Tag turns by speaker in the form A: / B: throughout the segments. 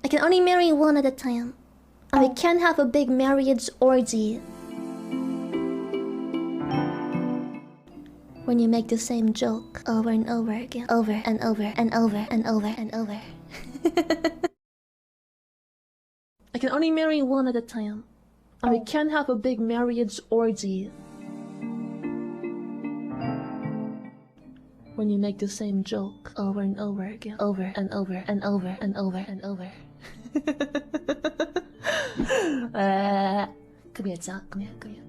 A: I can only marry one at a time. And we can't have a big marriage orgy. When you make the same joke over and over again, over and over and over and over and over. I can only marry one at a time. And we can't have a big marriage orgy. When you make the same joke over and over again, over and over and over and over and over. Come here, Jack. Come here, come here.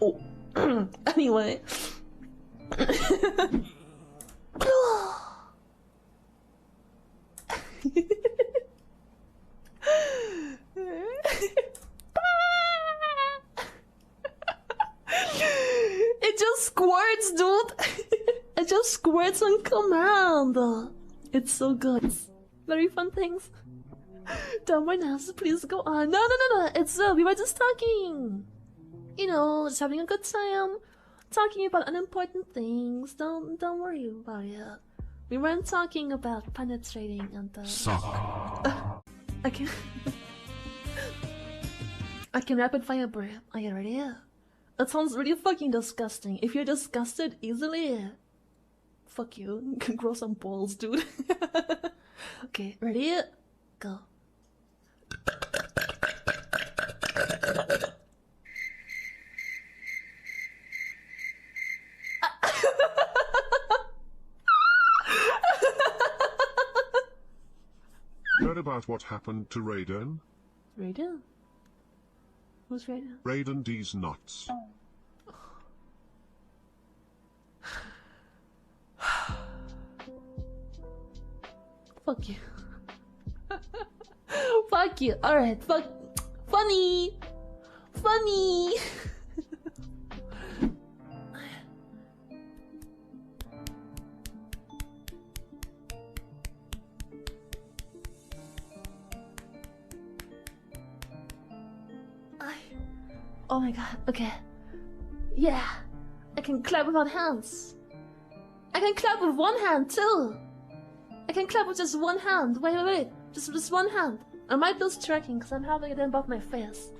A: Oh. Anyway. It just squirts, dude. It just squirts on command. It's so good. Very fun things. Down my nose, please go on. No. It's we were just talking. You know, just having a good time. Talking about unimportant things. Don't worry about it. We weren't talking about penetrating and
B: Suck.
A: I can I can rapid fire breath. Are you ready? That sounds really fucking disgusting. If you're disgusted easily, fuck you. You can grow some balls, dude. Okay, ready? Go.
B: Heard about what happened to Raiden?
A: Raiden? Who's Raiden?
B: Raiden D's nuts.
A: Fuck you. Fuck you. Alright, fuck. Funny! Funny! Oh my god, okay. Yeah, I can clap without hands. I can clap with one hand too. I can clap with just one hand. Wait. Just one hand. I might lose tracking because I'm having it above my face.